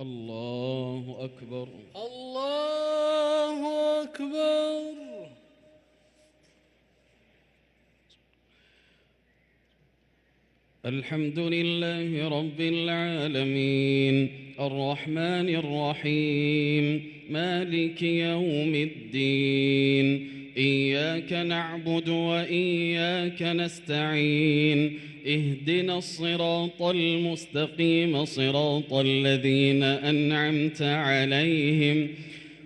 الله أكبر. الله أكبر. الحمد لله رب العالمين الرحمن الرحيم مالك يوم الدين إياك نعبد وإياك نستعين اهدنا الصراط المستقيم صراط الذين أنعمت عليهم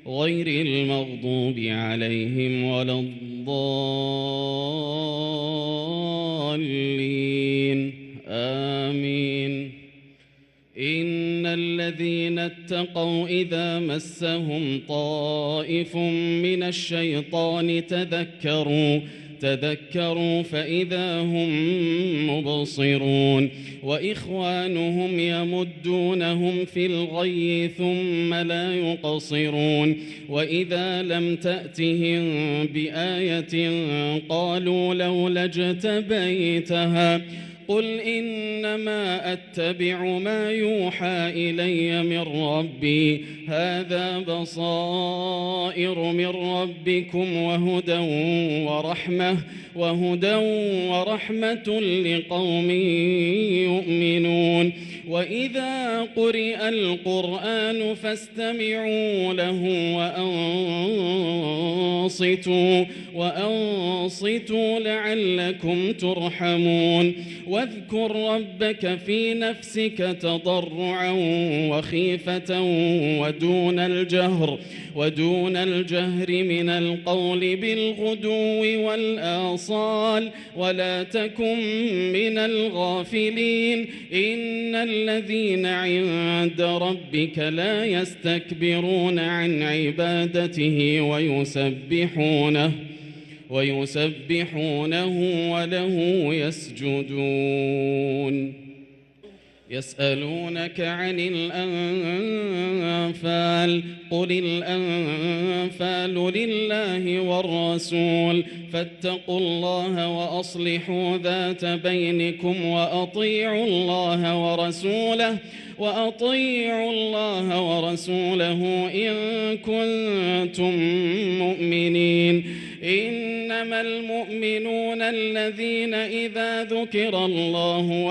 غير المغضوب عليهم ولا الضالين آمين. إن الذين اتقوا إذا مسهم طائف من الشيطان تذكروا فإذا هم مبصرون وإخوانهم يمدونهم في الغي ثم لا يقصرون وإذا لم تأتهم بآية قالوا لولا اجتبيتها قل إنما أتبع ما يوحى إلي من ربي هذا بصائر من ربكم وهدى ورحمة لقوم يؤمنون. وإذا قرئ القرآن فاستمعوا له وأنصتوا لعلكم ترحمون. واذكر ربك في نفسك تضرعا وخيفة ودون الجهر من القول بالغدو والآصال ولا تكن من الغافلين إن الذين عند ربك لا يستكبرون عن عبادته ويسبحونه وله يسجدون. يسألونك عن الأنفال قل الأنفال لله والرسول فاتقوا الله وأصلحوا ذات بينكم وأطيعوا الله ورسوله إن كنتم مؤمنين. إنما المؤمنون الذين إذا ذكر الله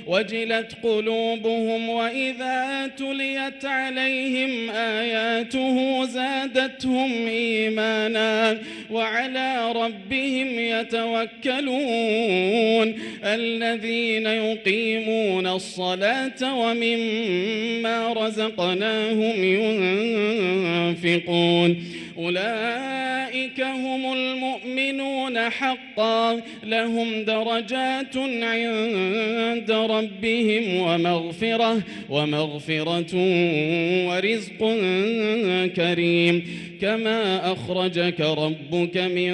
وجلت قلوبهم وإذا تليت عليهم آياته زادتهم إيمانا وعلى ربهم يتوكلون. الذين يقيمون الصلاة ومما رزقناهم ينفقون أولئك هم المؤمنون حقا لهم درجات عند ربهم ومغفرة ورزق كريم. كما أخرجك ربك من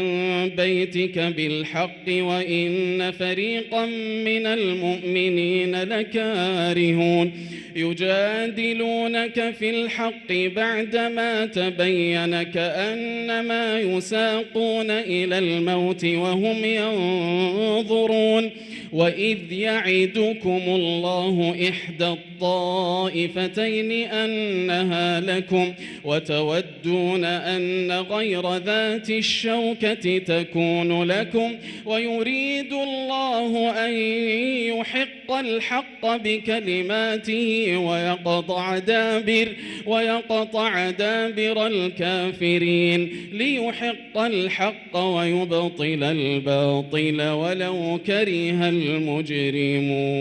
بيتك بالحق وإن فريقا من المؤمنين لكارهون يجادلونك في الحق بعدما تبين كأنما يساقون إلى الموت وهم ينظرون. وإذ يعدكم الله إحدى الطائفتين أنها لكم وتودون أن غير ذات الشوكة تكون لكم ويريد الله أن يحق الحق بكلماته ويقطع دابر الكافرين ليحق الحق ويبطل الباطل ولو كره المجرمون.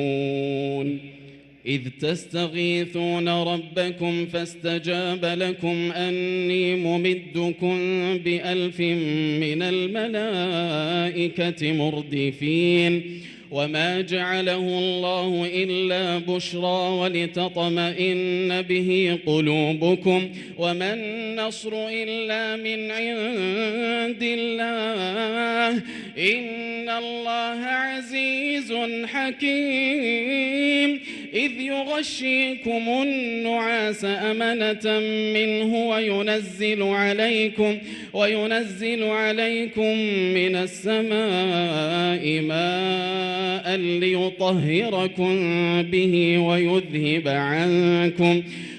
إذ تستغيثون ربكم فاستجاب لكم أني ممدكم ب1000 من الملائكة مردفين. وما جعله الله إلا بشرى ولتطمئن به قلوبكم وما النصر إلا من عند الله إن الله عزيز حكيم. إذ يغشيكم النعاس أمنة منه وينزل عليكم من السماء ماء ليطهركم به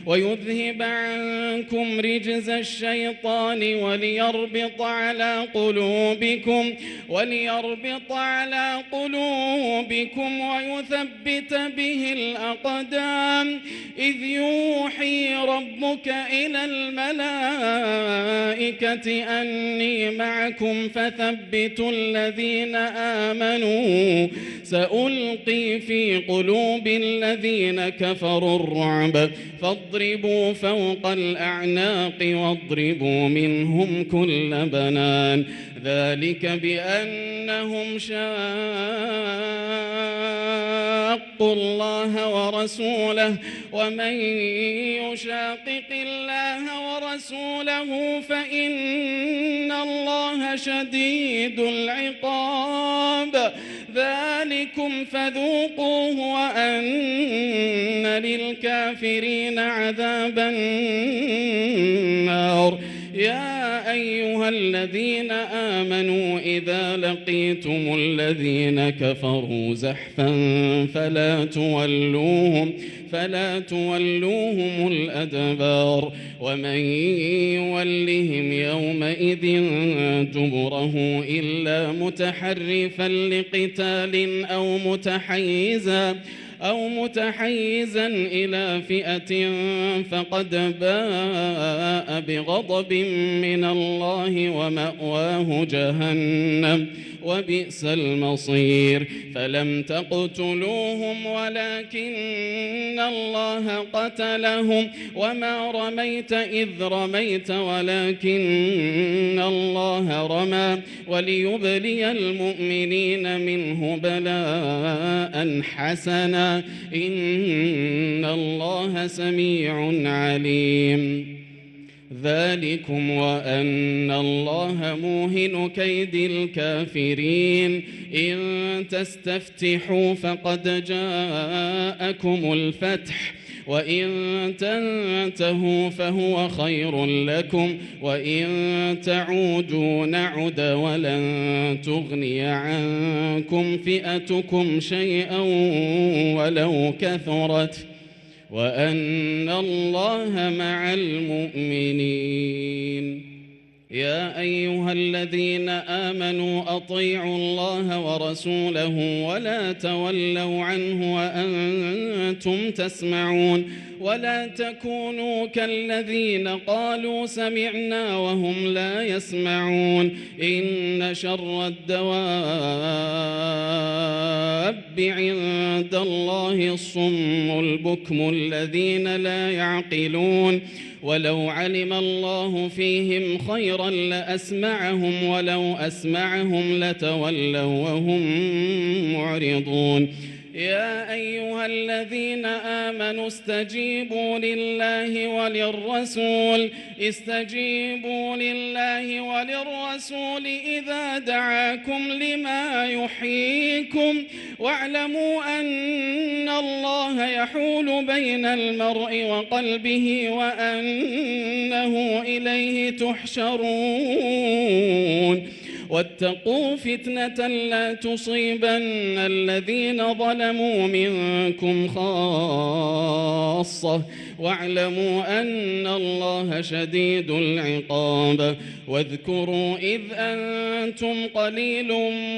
ويذهب عنكم رجز الشيطان وليربط على قلوبكم ويثبت به الأقدام إذ يوحي ربك إلى الملائكة أني معكم فثبتوا الذين آمنوا سألقي في قلوب الذين كفروا الرعب فاضربوا فوق الأعناق واضربوا منهم كل بنان ذلك بأنهم شاقوا الله ورسوله ومن يشاقق الله ورسوله فإن الله شديد العقاب ذلكم فذوقوه وأن للكافرين عذاب النار يا أيها الذين آمنوا إذا لقيتم الذين كفروا زحفا فلا تولوهم الأدبار ومن يولهم يومئذ دبره إلا متحرفا لقتال أو متحيزا إلى فئة فقد باء بغضب من الله ومأواه جهنم وبئس المصير فلم تقتلوهم ولكن الله قتلهم وما رميت إذ رميت ولكن الله رمى وليبلي المؤمنين منه بلاء حسنا إن الله سميع عليم ذلكم وأن الله موهن كيد الكافرين إن تستفتحوا فقد جاءكم الفتح وإن تنتهوا فهو خير لكم وإن تعودوا نعد ولن تغني عنكم فئتكم شيئا ولو كثرت وأن الله مع المؤمنين يا أيها الذين آمنوا أطيعوا الله ورسوله ولا تولوا عنه وأنتم تسمعون ولا تكونوا كالذين قالوا سمعنا وهم لا يسمعون إن شر الدواب عند الله الصم البكم الذين لا يعقلون ولو علم الله فيهم خيرا لأسمعهم ولو أسمعهم لتولوا وهم معرضون يا أيها الذين آمنوا استجيبوا لله وللرسول إذا دعاكم لما يحييكم واعلموا أن الله يحول بين المرء وقلبه وأنه إليه تحشرون واتقوا فتنة لا تصيبن الذين ظلموا منكم خاصة واعلموا أن الله شديد العقاب واذكروا إذ أنتم قليل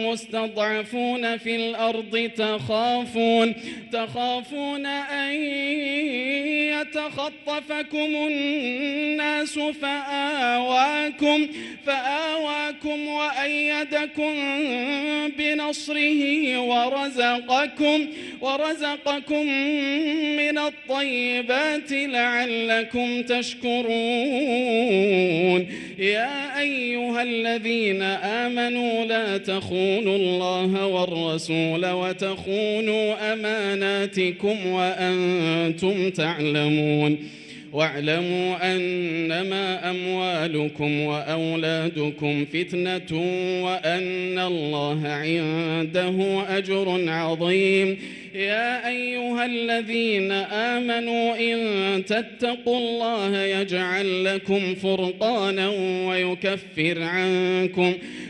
مستضعفون في الأرض تخافون أن يتخطفكم الناس فآواكم وأيدكم بنصره ورزقكم من الطيبات لعلكم تشكرون يا أيها الذين آمنوا لا تخونوا الله والرسول وتخونوا أماناتكم وأنتم تعلمون واعلموا أنما أموالكم وأولادكم فتنة وأن الله عنده أجر عظيم يا أيها الذين آمنوا إن تتقوا الله يجعل لكم فرقانا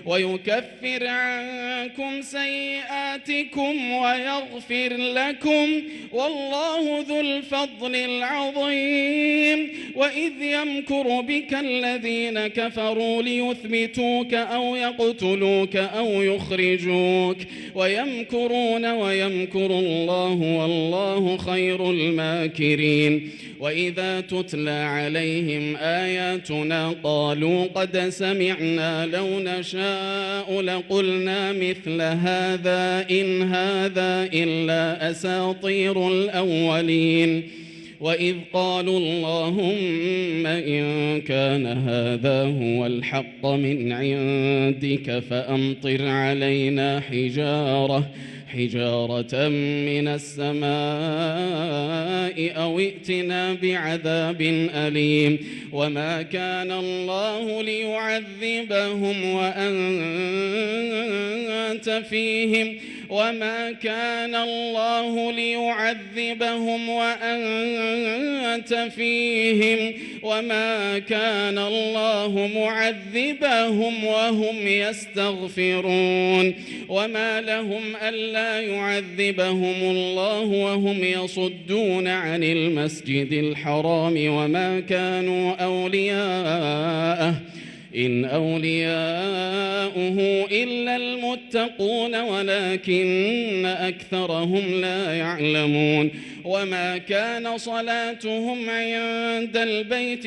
ويكفر عنكم سيئاتكم ويغفر لكم والله ذو الفضل العظيم. وإذ يمكر بك الذين كفروا ليثبتوك أو يقتلوك أو يخرجوك ويمكرون ويمكر الله والله خير الماكرين. وإذا تتلى عليهم آياتنا قالوا قد سمعنا لو نشاء لقلنا مثل هذا إن هذا إلا أساطير الأولين. وإذ قالوا اللهم إن كان هذا هو الحق من عندك فأمطر علينا حجارة من السماء أو ائتنا بعذاب أليم. وما كان الله ليعذبهم وأنت فيهم وما كان الله ليعذبهم وأنت فيهم وما كان الله معذبهم وهم يستغفرون. وما لهم ألا يعذبهم الله وهم يصدون عن المسجد الحرام وما كانوا أولياءه إن أولياؤه إلا المتقون ولكن أكثرهم لا يعلمون. وما كان صلاتهم عند البيت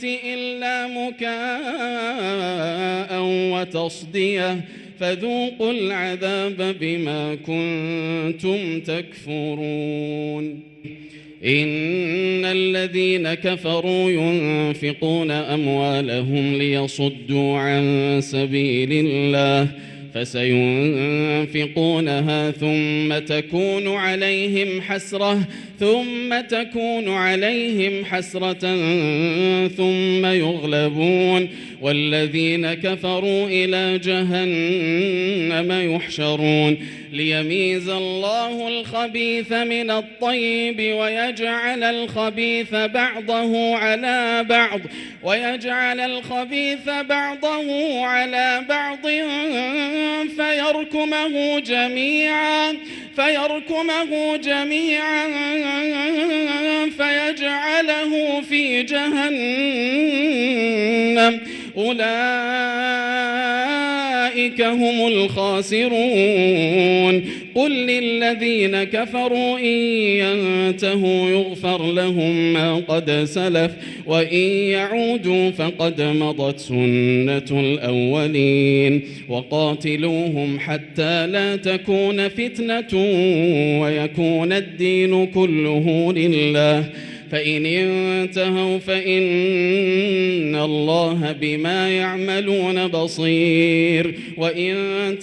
إلا مكاء وتصدية فذوقوا العذاب بما كنتم تكفرون. إن الذين كفروا ينفقون أموالهم ليصدوا عن سبيل الله فسينفقونها ثم تكون عليهم حسرة ثم يغلبون والذين كفروا إلى جهنم يحشرون ليميز الله الخبيث من الطيب ويجعل الخبيث بعضه على بعض فيركمه جميعا فيجعله في جهنم أولئك هم الخاسرون. قل للذين كفروا إن ينتهوا يغفر لهم ما قد سلف وإن يعودوا فقد مضت سنة الأولين. وقاتلوهم حتى لا تكون فتنة ويكون الدين كله لله فإن انتهوا فإن الله بما يعملون بصير وإن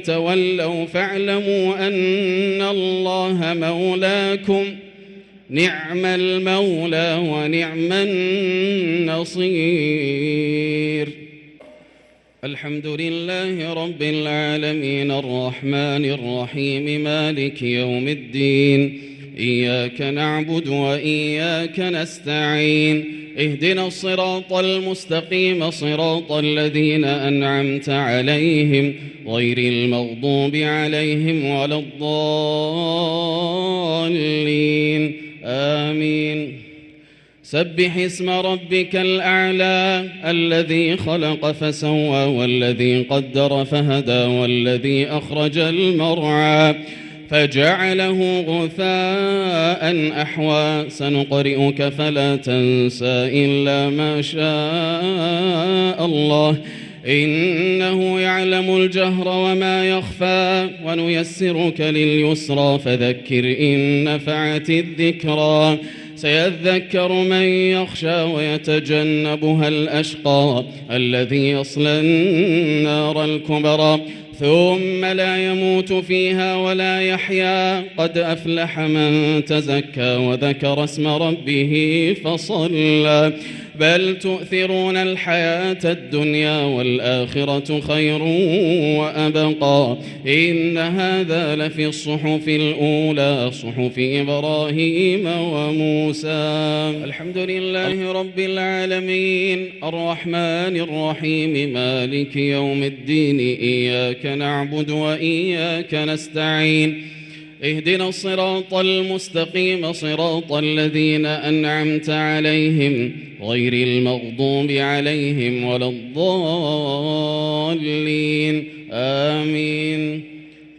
تولوا فاعلموا أن الله مولاكم نعم المولى ونعم النصير. الحمد لله رب العالمين الرحمن الرحيم مالك يوم الدين إياك نعبد وإياك نستعين اهدنا الصراط المستقيم صراط الذين أنعمت عليهم غير المغضوب عليهم ولا الضالين آمين. سبح اسم ربك الأعلى الذي خلق فسوى والذي قدر فهدى والذي أخرج المرعى فجعله غثاء أحوى سنقرئك فلا تنسى إلا ما شاء الله إنه يعلم الجهر وما يخفى ونيسرك لليسرى فذكر إن نفعت الذكرى سيذكر من يخشى ويتجنبها الأشقى الذي يصلى النار الكبرى ثم لا يموت فيها ولا يحيا قد أفلح من تزكى وذكر اسم ربه فصلى بل تؤثرون الحياة الدنيا والآخرة خير وأبقى إن هذا لفي الصحف الأولى صحف إبراهيم وموسى. الحمد لله رب العالمين الرحمن الرحيم مالك يوم الدين إياك نعبد وإياك نستعين اهدنا الصراط المستقيم صراط الذين أنعمت عليهم غير المغضوب عليهم ولا الضالين آمين.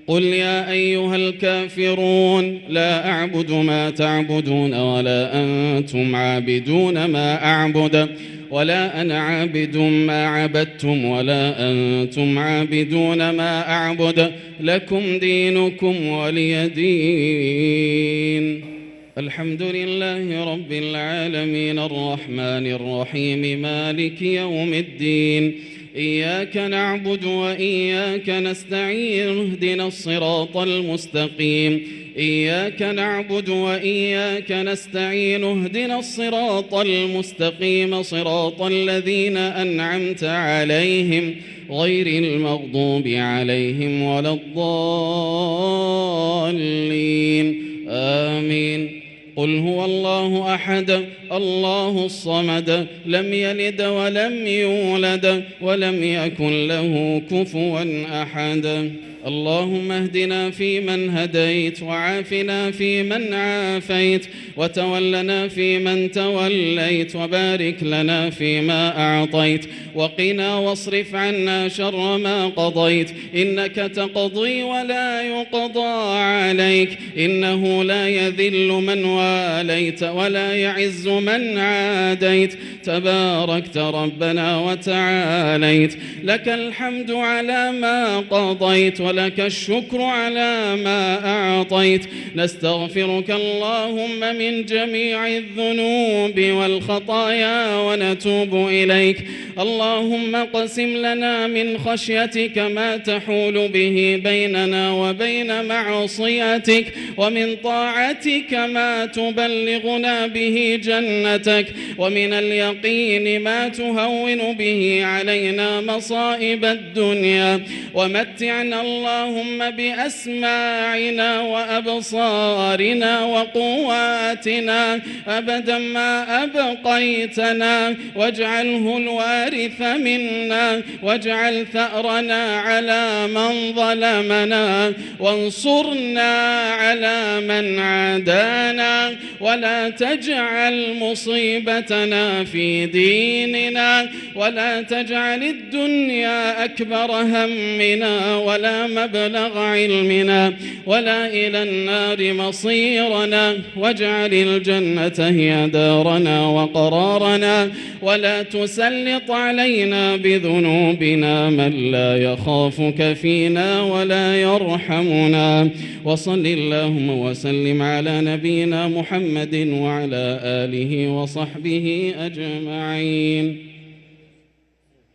قل يا أيها الكافرون لا أعبد ما تعبدون ولا أنتم عابدون ما أعبد ولا أنا عابد ما عبدتم ولا أنتم عابدون ما أعبد لكم دينكم ولي دين. الحمد لله رب العالمين الرحمن الرحيم مالك يوم الدين إياك نعبد وإياك نستعين اهدنا الصراط المستقيم إياك نعبد وإياك نستعين اهدنا الصراط المستقيم صراط الذين أنعمت عليهم غير المغضوب عليهم ولا الضالين آمين. قل هو الله أحد الله الصمد لم يلد ولم يولد ولم يكن له كفوا أحد. اللهم اهدنا فيمن هديت وعافنا فيمن عافيت وتولنا فيمن توليت وبارك لنا فيما أعطيت وقنا واصرف عنا شر ما قضيت إنك تقضي ولا يقضى عليك إنه لا يذل من واليت ولا يعز من عاديت تباركت ربنا وتعاليت لك الحمد على ما قضيت ولك الشكر على ما أعطيت. نستغفرك اللهم من جميع الذنوب والخطايا ونتوب إليك. اللهم اقسم لنا من خشيتك ما تحول به بيننا وبين معصيتك ومن طاعتك ما تبلغنا به جنتك ومن اليقين ما تهون به علينا مصائب الدنيا ومتعنا اللهم بأسماعنا وأبصارنا وقواتنا أبدا ما أبقيتنا واجعله الوارث منا واجعل ثأرنا على من ظلمنا وانصرنا على من عادانا ولا تجعل مصيبتنا في ديننا ولا تجعل الدنيا أكبر همنا ولا مبلغ علمنا ولا إلى النار مصيرنا واجعل الجنة هي دارنا وقرارنا ولا تسلط علينا بذنوبنا من لا يخافك فينا ولا يرحمنا. وصل اللهم وسلم على نبينا محمد وعلى آله وصحبه أجمعين.